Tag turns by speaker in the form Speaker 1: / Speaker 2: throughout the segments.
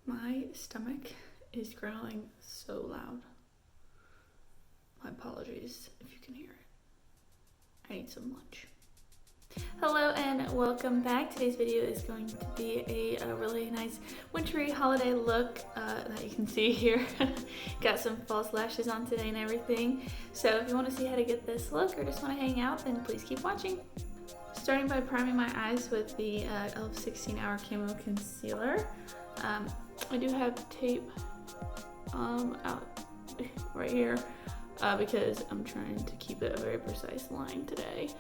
Speaker 1: My stomach is growling so loud. My apologies if you can hear it. I need some lunch. Hello and welcome back. Today's video is going to be a really nice wintry holiday look that you can see here. Got some false lashes on today and everything. So if you want to see how to get this look or just want to hang out, then please keep watching. Starting by priming my eyes with the e.l.f. 16 Hour Camo Concealer. I do have tape out right here because I'm trying to keep it a very precise line today.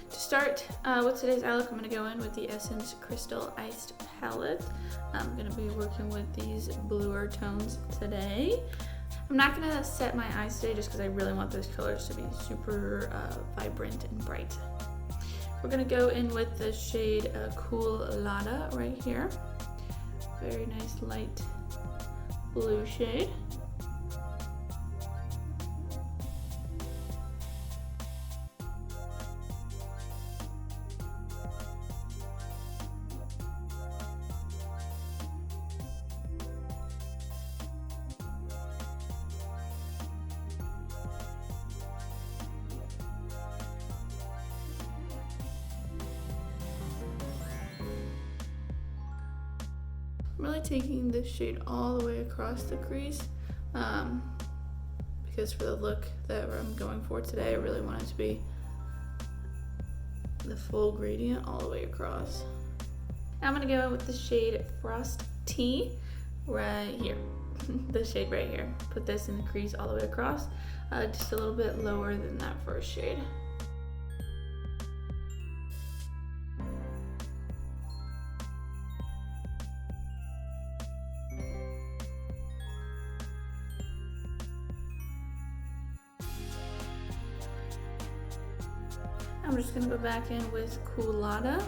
Speaker 1: To start with today's eye look, I'm going to go in with the Essence Crystal Iced Palette. I'm going to be working with these bluer tones today. I'm not going to set my eyes today just because I really want those colors to be super vibrant and bright. We're going to go in with the shade Cool Lada right here. Very nice light blue shade. I'm really taking this shade all the way across the crease because for the look that I'm going for today, I really want it to be the full gradient all the way across. Now I'm going to go with the shade Frost Tea right here, the shade right here. Put this in the crease all the way across, just a little bit lower than that first shade. I'm just gonna go back in with Cool Lada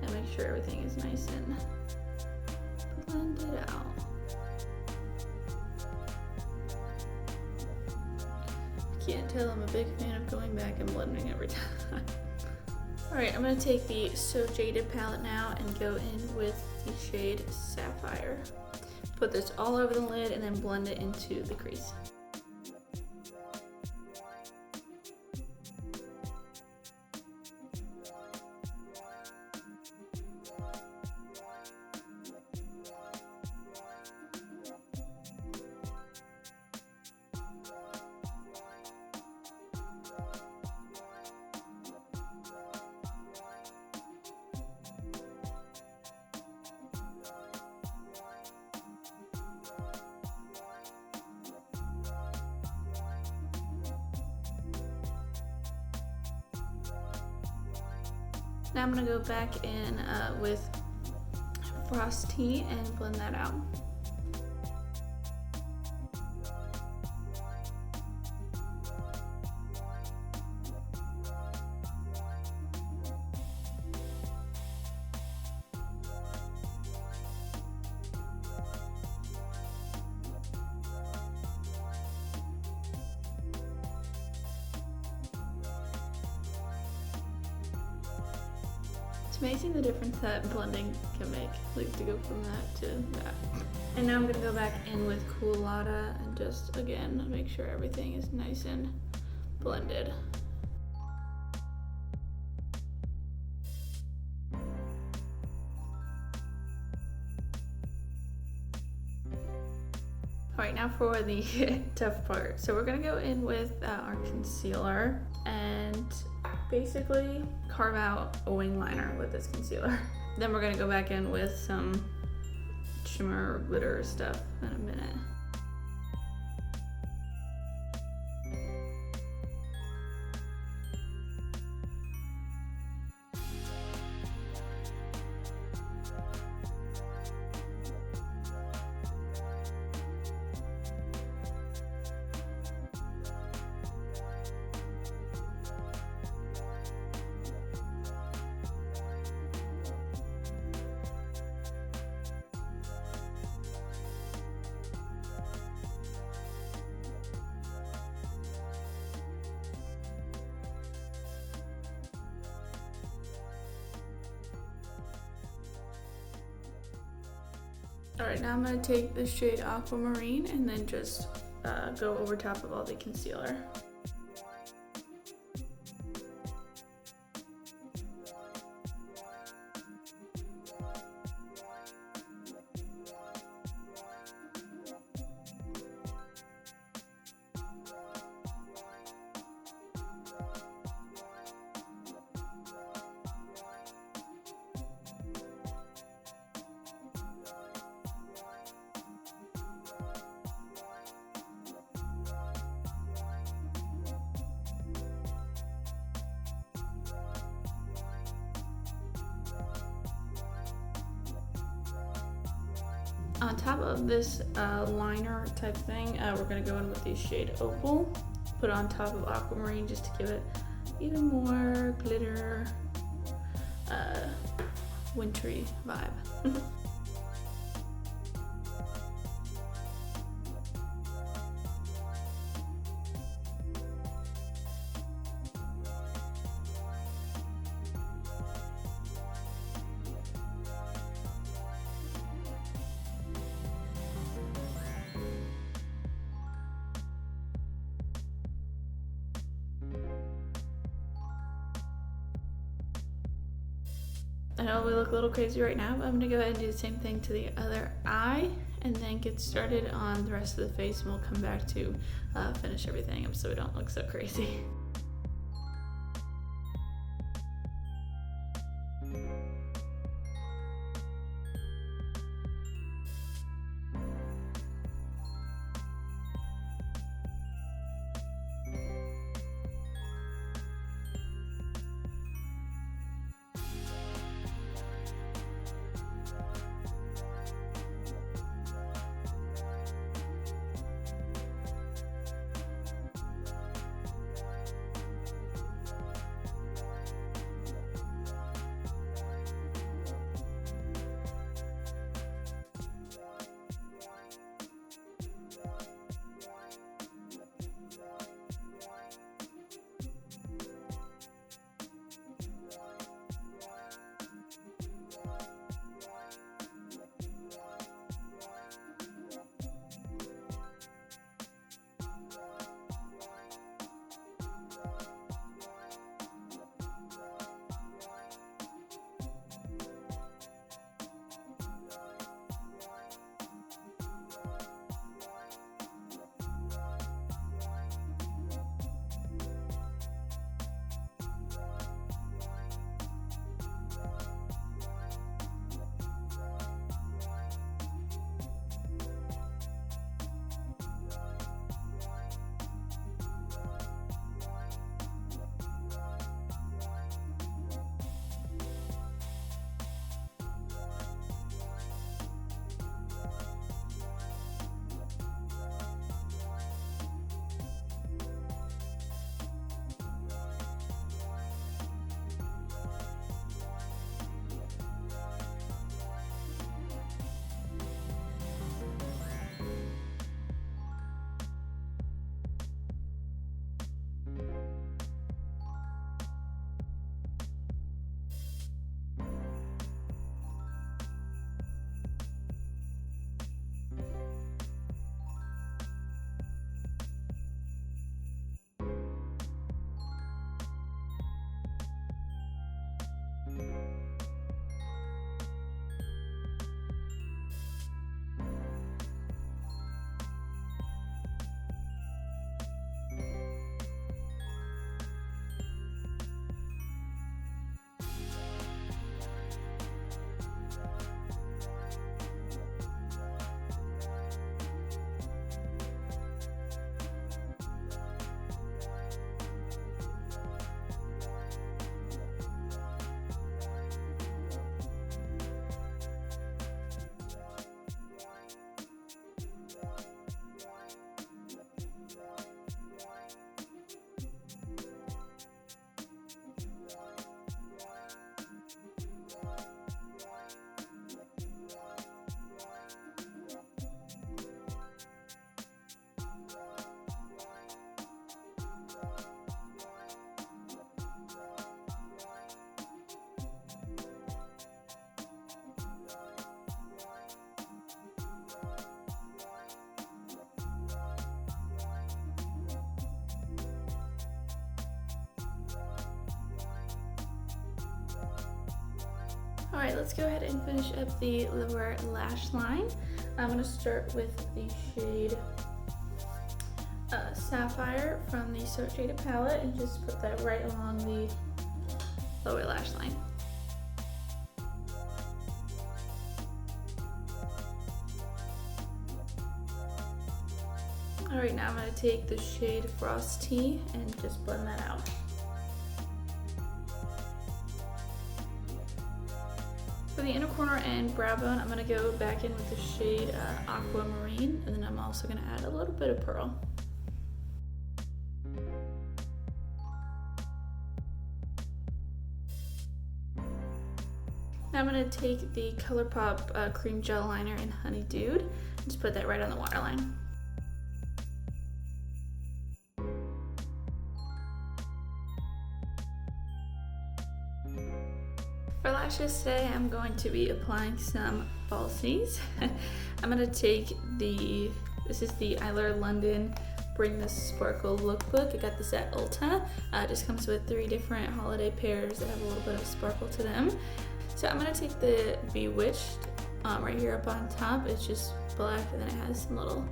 Speaker 1: and make sure everything is nice and blended out. I can't tell I'm a big fan of going back and blending every time. Alright, I'm gonna take the So Jaded palette now and go in with the shade Sapphire. Put this all over the lid and then blend it into the crease. Now I'm going to go back in with Frost Tea and blend that out. It's amazing the difference that blending can make, like to go from that to that. And now I'm gonna go back in with Cool Lada and just, again, make sure everything is nice and blended. Alright, now for the tough part. So we're gonna go in with our concealer and basically carve out a wing liner with this concealer. Then we're gonna go back in with some shimmer glitter stuff in a minute. Alright, now I'm going to take the shade Aquamarine and then just go over top of all the concealer. On top of this liner type thing, we're going to go in with the shade Opal. Put it on top of Aquamarine just to give it even more glitter, wintry vibe. I know we look a little crazy right now, but I'm gonna go ahead and do the same thing to the other eye and then get started on the rest of the face, and we'll come back to finish everything up so we don't look so crazy. Alright, let's go ahead and finish up the lower lash line. I'm going to start with the shade Sapphire from the So Shaded palette and just put that right along the lower lash line. Alright, now I'm going to take the shade Frosty and just blend that out. For the inner corner and brow bone, I'm going to go back in with the shade Aquamarine, and then I'm also going to add a little bit of pearl. Now I'm going to take the ColourPop cream gel liner in Honey Dude and just put that right on the waterline. For lashes today, I'm going to be applying some falsies. I'm going to take this is the Eyelure London Bring the Sparkle lookbook. I got this at Ulta. It just comes with 3 different holiday pairs that have a little bit of sparkle to them. So I'm going to take the Bewitched right here up on top. It's just black and then it has some little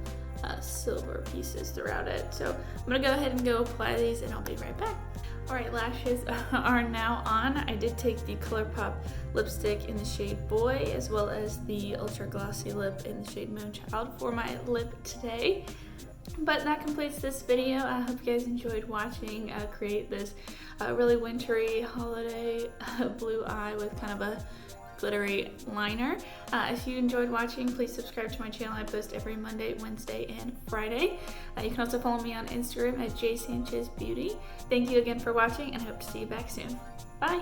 Speaker 1: silver pieces throughout it. So I'm going to go ahead and go apply these and I'll be right back. Alright, lashes are now on. I did take the ColourPop lipstick in the shade Boy as well as the Ultra Glossy lip in the shade Moonchild for my lip today. But that completes this video. I hope you guys enjoyed watching create this really wintry holiday blue eye with kind of a glittery liner. If you enjoyed watching, please subscribe to my channel. I post every Monday, Wednesday, and Friday. You can also follow me on Instagram at jsanchezbeauty. Thank you again for watching, and I hope to see you back soon. Bye!